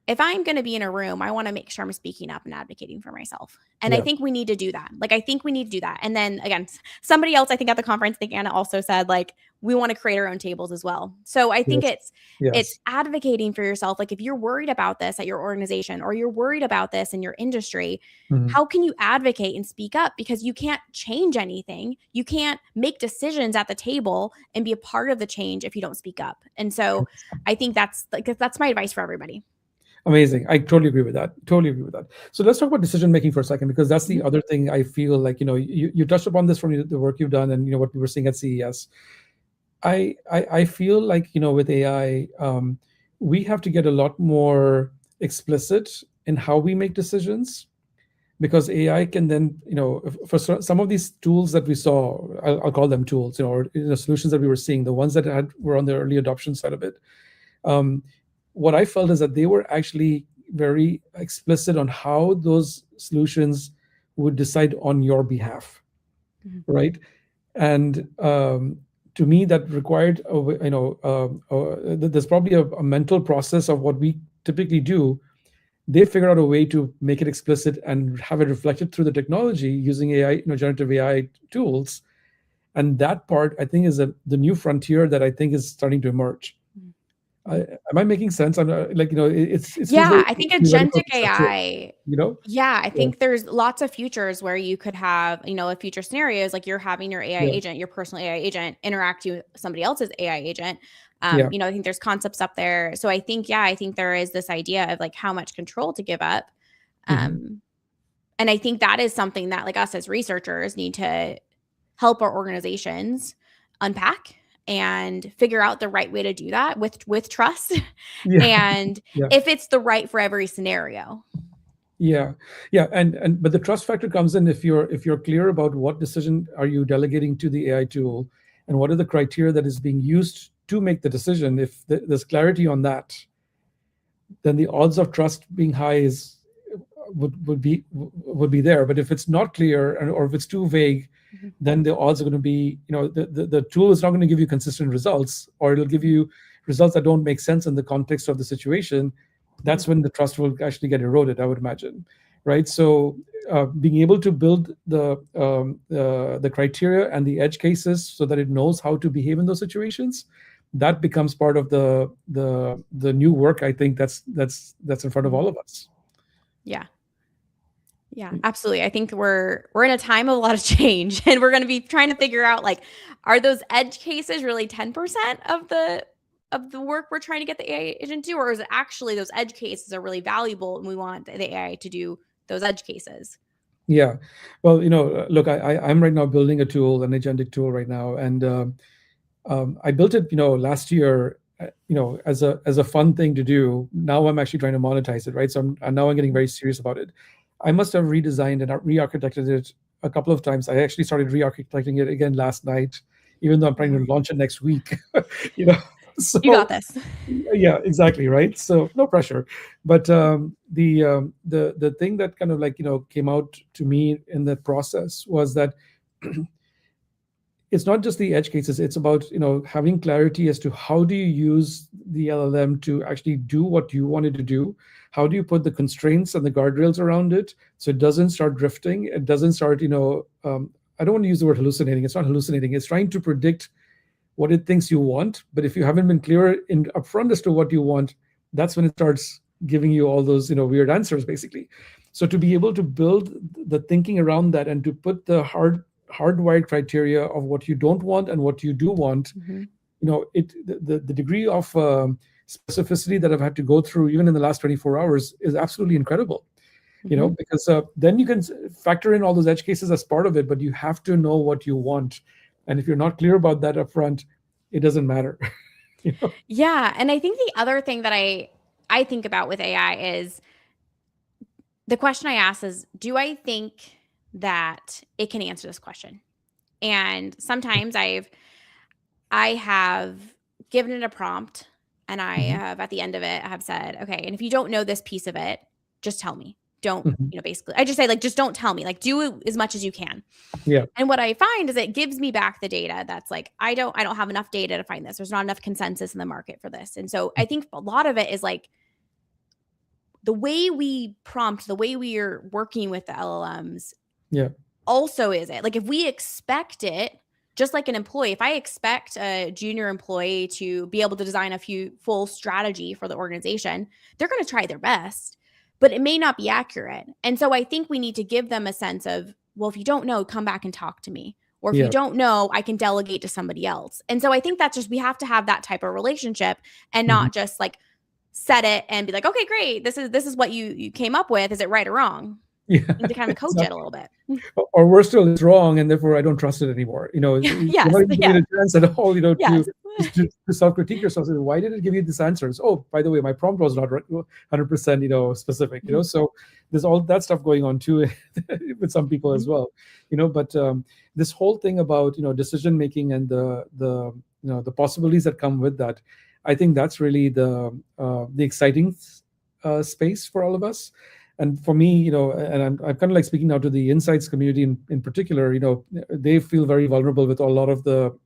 if I'm going to be in a room, I want to make sure I'm speaking up and advocating for myself. And I Yeah. think we need to do that. Like, I think we need to do that. And then again, somebody else, I think at the conference, I think Anna also said, like, we want to create our own tables as well. So I think Yes. it's Yes. advocating for yourself. Like, if you're worried about this at your organization, or you're worried about this in your industry, Mhm. how can you advocate and speak up? Because you can't change anything. You can't make decisions at the table and be a part of the change if you don't speak up. And so I think that's my advice for everybody. Amazing. I totally agree with that. Totally agree with that. So let's talk about decision making for a second, because that's the Mhm. other thing I feel like, you touched upon this from the work you've done and what we were seeing at CES. I feel like, with AI, we have to get a lot more explicit in how we make decisions, because AI can then, for some of these tools that we saw, I'll call them tools, or solutions that we were seeing, the ones that were on the early adoption side of it. Um, what I felt is that they were actually very explicit on how those solutions would decide on your behalf, Mhm. right? And to me, that required, there's probably a mental process of what we typically do. They figured out a way to make it explicit and have it reflected through the technology using AI, generative AI tools. And that part, I think, is the new frontier that I think is starting to emerge. Mhm. Am I making sense? I'm like, it feels very Yeah, I think theoretical, agentic conceptual, AI. you know? Yeah, I Yeah, think there's lots of futures where you could have, a future scenarios like you're having your AI yeah, agent, your personal AI agent interact with somebody else's AI agent. yeah. I think there's concepts up there. So I think, yeah, I think there is this idea of like how much control to give up. Mhm. Um, and I think that is something that like us as researchers need to help our organizations unpack and figure out the right way to do that with trust Yeah, and yeah, if it's the right for every scenario. yeah, yeah. And but the trust factor comes in if you're clear about what decision are you delegating to the AI tool, and what are the criteria that is being used to make the decision. If there's clarity on that, then the odds of trust being high is would be there. But if it's not clear, or if it's too vague, Mhm. then the odds are going to be, the tool is not going to give you consistent results, or it'll give Mhm. you results that don't make sense in the context of the situation. Mhm. That's when the trust will actually get eroded, I would imagine, right? So being able to build the criteria and the edge cases so that it knows how to behave in those situations, that becomes part of the new work. I think that's in front of Mhm. all of us. Yeah. Yeah, absolutely. I think we're in a time of a lot of change and we're going to be trying to figure out like are those edge cases really 10% of the work we're trying to get the AI agent to, or is it actually those edge cases are really valuable and we want the AI to do those edge cases? Yeah. Well, look, I'm right now building a tool, an agentic tool right now, and I built it, last year, as a fun thing to do. Now I'm actually trying to monetize it, right? So now I'm getting very serious about it. I must have redesigned and re-architected it a couple of times. I actually started re-architecting it again last night, even though I'm planning Wow. to launch it next week. you know, You got so this. yeah, exactly, right. So no pressure. But the thing that kind of like came out to me in that process was that it's not just the edge cases. It's about having clarity as to how do you use the LLM to actually do what you wanted to do. How do you put the constraints and the guardrails around it so it doesn't start drifting? It doesn't start, I don't want to use the word hallucinating. It's not hallucinating. It's trying to predict what it thinks you want. But if you haven't been clear in upfront as to what you want, that's when it starts giving you all those weird answers, basically. So to be able to build the thinking around that, and to put the hardwired criteria of what you don't want and what you do want, Mhm. the degree of specificity that I've had to go through even in the last 24 hours is absolutely incredible. Mhm. Because then you can factor in all those edge cases as part of it, but you have to know what you want. And if you're not clear about that up front, it doesn't matter. you know? Yeah, and I think the other thing that I think about with AI is the question I ask is, do I think that it can answer this question? And sometimes I have given it a prompt and I Mhm. have at the end of it I have said, okay, and if you don't know this piece of it, just tell me. Don't, Mhm. basically I just say like just don't tell me. Like do it as much as you can. Yeah. And what I find is it gives me back the data that's like I don't have enough data to find this. There's not enough consensus in the market for this. And so I think a lot of it is like the way we prompt, the way we are working with the LLMs Yeah. also is it. Like if we expect it, just like an employee, if I expect a junior employee to be able to design a full strategy for the organization, they're going to try their best, but it may not be accurate. And so I think we need to give them a sense of, well, if you don't know, come back and talk to me. Or if you Yeah. don't know, I can delegate to somebody else. And so I think that's just, we have to have that type of relationship and Mhm. not just like set it and be like, okay, great. This is what you came up with. Is it right or wrong? Yeah. You need to kind of coach it a Exactly. little bit. Or worse still, it's wrong, and therefore I don't trust it anymore. You're Yes. not even giving Yeah. it a chance at all. Yes. To self-critique yourself. Say, why did it give you these answers? Oh, by the way, my prompt was not 100%, specific. Mhm. So there's all that stuff going on too with some people as Mhm. well. But this whole thing about decision making and the possibilities that come with that, I think that's really the exciting space for all of us. And for me, and I'm kind of like speaking now to the insights community in particular. They feel very vulnerable with a lot of the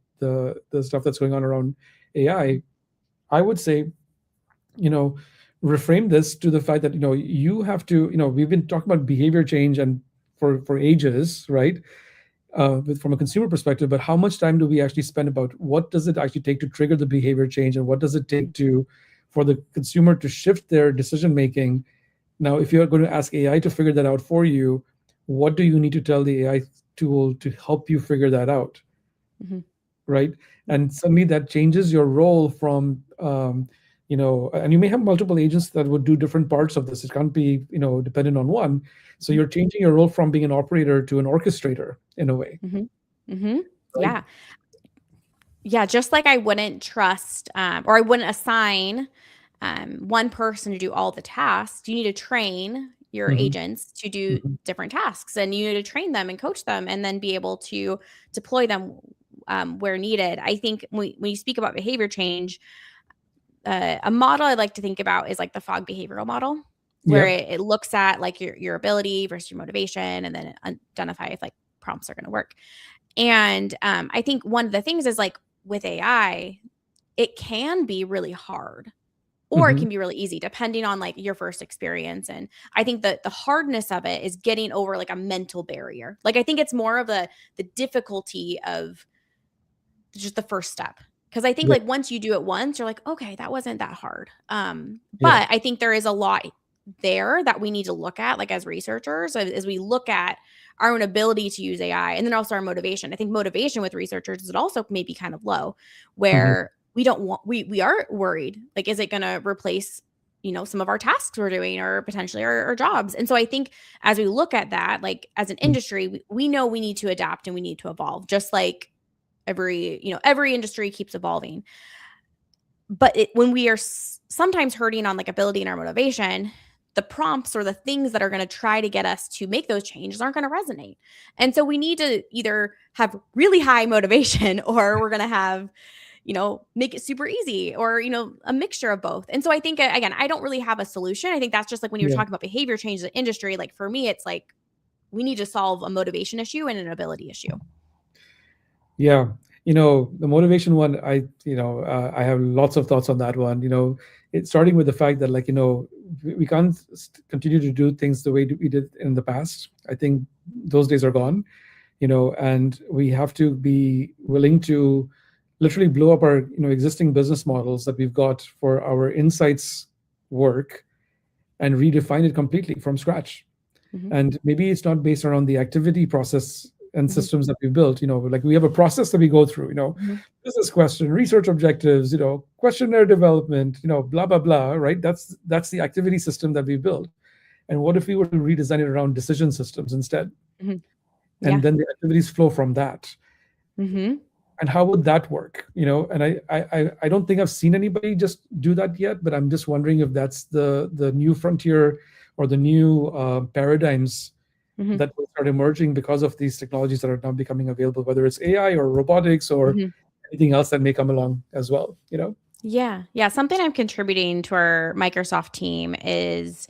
stuff that's going on around AI. I would say, you know, reframe this to the fact that you have to. We've been talking about behavior change and for ages, right? From a consumer perspective, but how much time do we actually spend about what does it actually take to trigger the behavior change, and what does it take to for the consumer to shift their decision making? Now, if you're going to ask AI to figure that out for you, what do you need to tell the AI tool to help you figure that out? Mhm. Right? And suddenly that changes your role from, and you may have multiple agents that would do different parts of this. It can't be, dependent on one. So Mhm. you're changing your role from being an operator to an orchestrator in a way, Mhm. Mhm. right? Yeah. Yeah, just like I wouldn't trust, or I wouldn't assign, one person to do all the tasks. You need to train your Hmm. agents to do Hmm. different tasks, and you need to train them and coach them, and then be able to deploy them, where needed. I think when you speak about behavior change, a model I like to think about is like the fog behavioral model, where Yeah. it looks at like your ability versus your motivation, and then identify if like prompts are going to work. And I think one of the things is like with AI, it can be really hard or it Hmm. can be really easy depending on like your first experience. And I think that the hardness of it is getting over like a mental barrier. Like I think it's more of the difficulty of just the first step. Because I think Yeah. like once you do it once, you're like, okay, that wasn't that hard. Yeah. But I think there is a lot there that we need to look at, like as researchers, as we look at our own ability to use AI, and then also our motivation. I think motivation with researchers is also maybe kind of low, Hmm. where we don't want we are worried, like, is it going to replace some of our tasks we're doing, or potentially our jobs? And so I think as we look at that, like as an industry, we know we need to adapt and we need to evolve, just like every industry keeps evolving. But when we are sometimes hurting on like ability and our motivation, the prompts or the things that are going to try to get us to make those changes aren't going to resonate. And so we need to either have really high motivation or we're going to have, make it super easy, or, a mixture of both. And so I think, again, I don't really have a solution. I think that's just like when you were Yeah. talking about behavior change in the industry, like for me, it's like we need to solve a motivation issue and an ability issue. Yeah, the motivation one, I have lots of thoughts on that one. It's starting with the fact that, like, we can't continue to do things the way we did in the past. I think those days are gone. And we have to be willing to literally blow up our, existing business models that we've got for our insights work and redefine it completely from scratch. Hmm. And maybe it's not based around the activity process and Hmm. systems that we've built. Like we have a process that we go through. Hmm. Business question, research objectives, questionnaire development, blah blah blah, right? That's the activity system that we built. And what if we were to redesign it around decision systems instead? Hmm. And Yeah. then the activities flow from that. Hmm. And how would that work? And I don't think I've seen anybody just do that yet, but I'm just wondering if that's the new frontier or the new paradigms Hmm. that will start emerging because of these technologies that are now becoming available, whether it's AI or robotics or Hmm. anything else that may come along as well. Yeah. Yeah. Something I'm contributing to our Microsoft team is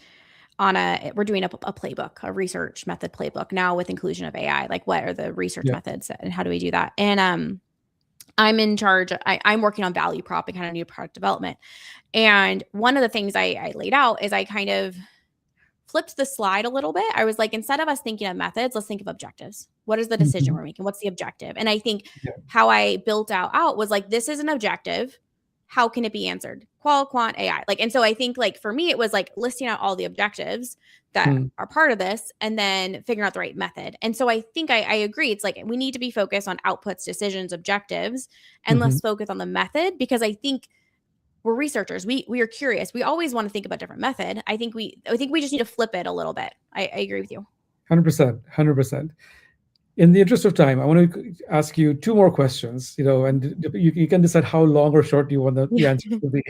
we're doing a playbook, a research method playbook now with inclusion of AI. Like, what are the research Yeah. methods and how do we do that? And I'm in charge. I'm working on value prop and kind of new product development. And one of the things I laid out is I kind of flipped the slide a little bit. I was like, instead of us thinking of methods, let's think of objectives. What is the decision Mhm. we're making? What's the objective? And I think Yeah. how I built out was like, this is an objective. How can it be answered? Qual, quant, AI. Like, and so I think like for me, it was like listing out all the objectives that Mm. are part of this and then figuring out the right method. And so I think I agree. It's like we need to be focused on outputs, decisions, objectives, and Mhm. let's focus on the method, because I think we're researchers. We are curious. We always want to think about different method. I think we just need to flip it a little bit. I agree with you. 100%. 100%. In the interest of time, I want to ask you two more questions, and you can decide how long or short you want the Yeah. answers to be.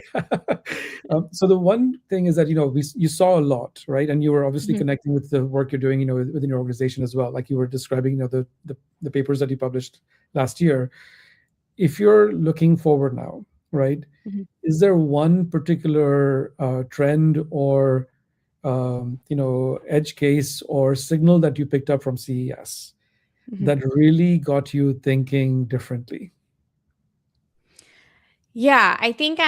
So the one thing is that, you saw a lot, right? And you were obviously Mhm. connecting with the work you're doing, within your organization as well. Like you were describing, the papers that you published last year. If you're looking forward now, right? Mhm. Is there one particular trend or edge case or signal that you picked up from CES Mhm. that really got you thinking differently? Yeah, I think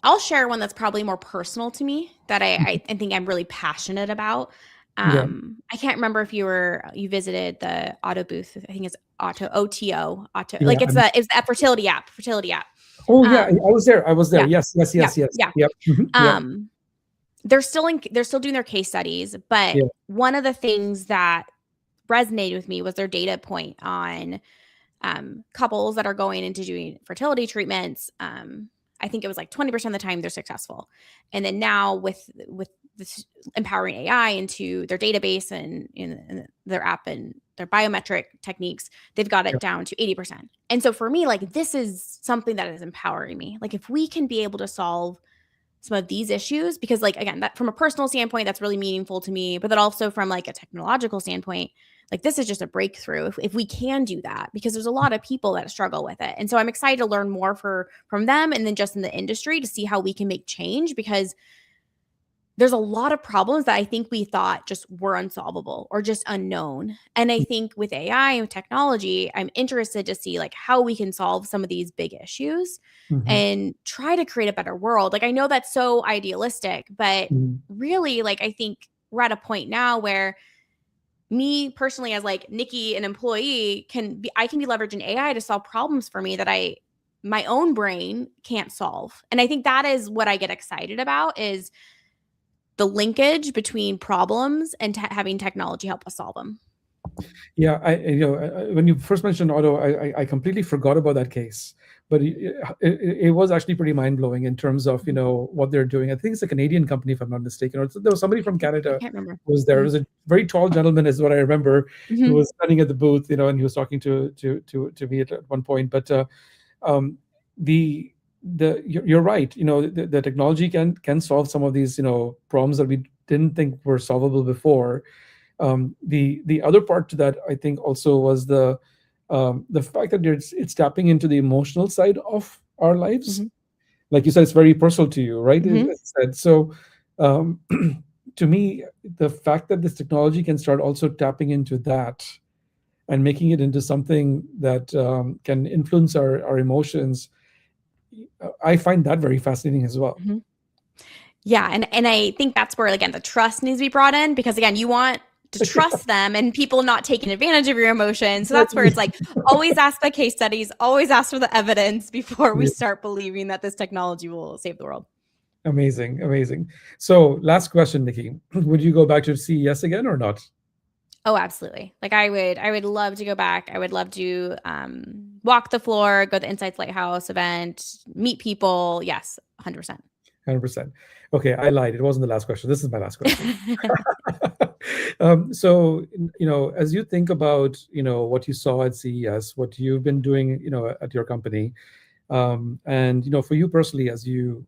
I'll share one that's probably more personal to me that Mhm. I think I'm really passionate about. Yeah. I can't remember if you visited the auto booth. I think it's auto, Yeah. like it's that fertility app. Oh, yeah. I Um, was there. I was there. yeah, Yes. Yes. yeah, Yes. Yes. yeah. Yep. Yep. Um, they're still doing their case studies, but Yeah. one of the things that resonated with me was their data point on couples that are going into doing fertility treatments. I think it was like 20% of the time they're successful. And then now with this empowering AI into their database and in their app and their biometric techniques, they've got Yeah. it down to 80%. And so for me, like this is something that is empowering me. Like if we can be able to solve some of these issues, because like again, that from a personal standpoint that's really meaningful to me, but then also from like a technological standpoint, like this is just a breakthrough if we can do that, because there's a lot of people that struggle with it. And so I'm excited to learn more from them and then just in the industry to see how we can make change, because there's a lot of problems that I think we thought just were unsolvable or just unknown. And I think with AI and technology, I'm interested to see like how we can solve some of these big issues Mhm. and try to create a better world. Like I know that's so idealistic, but Mhm. really like I think we're at a point now where me personally as like Nikki, an employee, I can be leveraging AI to solve problems for me that my own brain can't solve. And I think that is what I get excited about is the linkage between problems and having technology help us solve them. Yeah, when you first mentioned auto, I completely forgot about that case, but it was actually pretty mind blowing in terms of Mhm. what they're doing. I think it's a Canadian company, if I'm not mistaken, or there was somebody from I Canada can't remember. who was there. It Mhm. was a very tall gentleman, is what I remember, who Mhm. was standing at the booth, and he was talking to me at one point. But um, the you're right. The technology can solve some of these problems that we didn't think were solvable before. The other part to that, I think, also was the fact that it's tapping into the emotional side of our lives. Mhm. Like you said, it's very personal to you, right? As Mhm. I said. So, um, to me, the fact that this technology can start also tapping into that and making it into something that can influence our emotions, I find that very fascinating as well. Mhm. Yeah, and I think that's where again the trust needs to be brought in, because again, you want to trust them and people not taking advantage of your emotions. So that's where Exactly. it's like always ask the case studies, always ask for the evidence before we Yeah. start believing that this technology will save the world. Amazing, amazing. So, last question, Nikki. Would you go back to CES again or not? Oh, absolutely. Like I would love to go back. I would love to walk the floor, go to the Insights Lighthouse event, meet people. Yes, 100%. 100%. Okay, I lied. It wasn't the last question. This is my last question. So, as you think about, what you saw at CES, what you've been doing, at your company, and for you personally, as you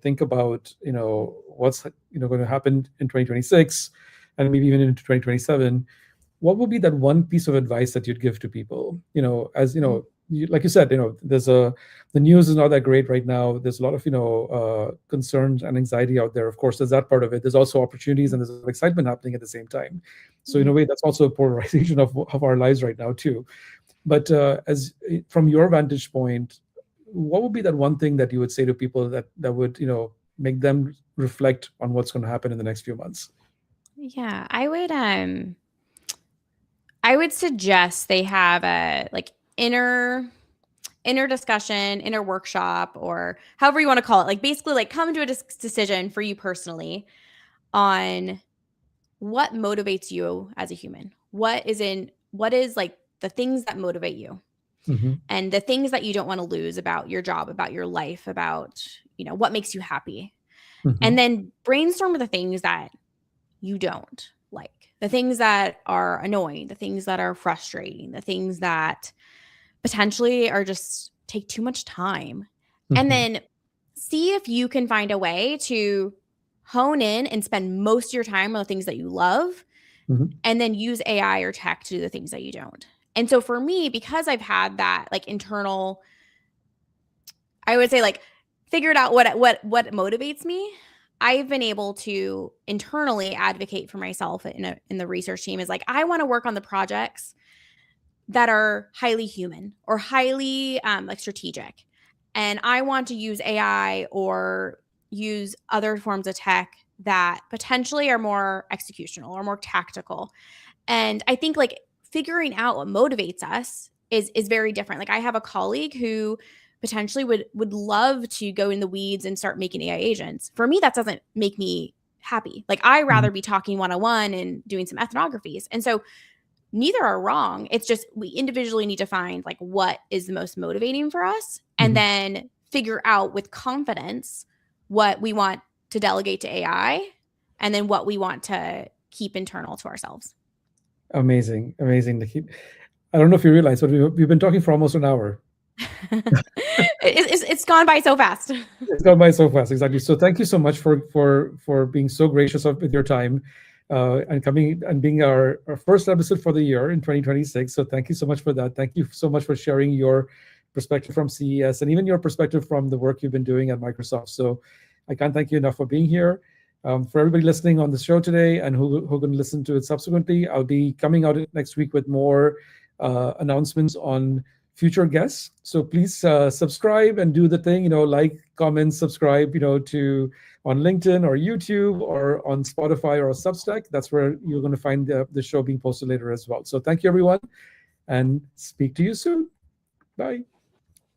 think about what's going to happen in 2026, and maybe even into 2027, what would be that one piece of advice that you'd give to people? As like you said, the news is not that great right now. There's a lot of concerns and anxiety out there. Of course, there's that part of it. There's also opportunities and there's excitement happening at the same time. So in a way, that's also a polarization of our lives right now too. But as from your vantage point, what would be that one thing that you would say to people that would make them reflect on what's going to happen in the next few months? Yeah, I would suggest they have a like inner discussion, inner workshop, or however you want to call it. Like basically like come to a decision for you personally on what motivates you as a human. What is like the things that motivate you Mm-hmm. and the things that you don't want to lose about your job, about your life, about, what makes you happy. Mm-hmm. And then brainstorm the things that you don't like, the things that are annoying, the things that are frustrating, the things that potentially are just take too much time. And Mm-hmm. then see if you can find a way to hone in and spend most of your time on the things that you love, Mm-hmm. and then use AI or tech to do the things that you don't. And so for me, because I've had that like internal, I would say like figured out what motivates me, I've been able to internally advocate for myself in the research team is like I want to work on the projects that are highly human or highly like strategic. And I want to use AI or use other forms of tech that potentially are more executional or more tactical. And I think like figuring out what motivates us is very different. Like I have a colleague who potentially would love to go in the weeds and start making AI agents. For me, that doesn't make me happy. Like I Mm-hmm. rather be talking one-on-one and doing some ethnographies. And so neither are wrong. It's just we individually need to find like what is the most motivating for us and Mm-hmm. then figure out with confidence what we want to delegate to AI and then what we want to keep internal to ourselves. Amazing, amazing, Nikki. I don't know if you realize, but we've been talking for almost an hour. It's gone by so fast. It's gone by so fast, exactly. So thank you so much for being so gracious with your time, and coming and being our first episode for the year in 2026. So thank you so much for that. Thank you so much for sharing your perspective from CES and even your perspective from the work you've been doing at Microsoft. So I can't thank you enough for being here. For everybody listening on the show today and who are going to listen to it subsequently, I'll be coming out next week with more announcements on future guests. So please subscribe and do the thing, like, comment, subscribe, to on LinkedIn or YouTube or on Spotify or Substack. That's where you're going to find the show being posted later as well. So thank you, everyone, and speak to you soon. Bye.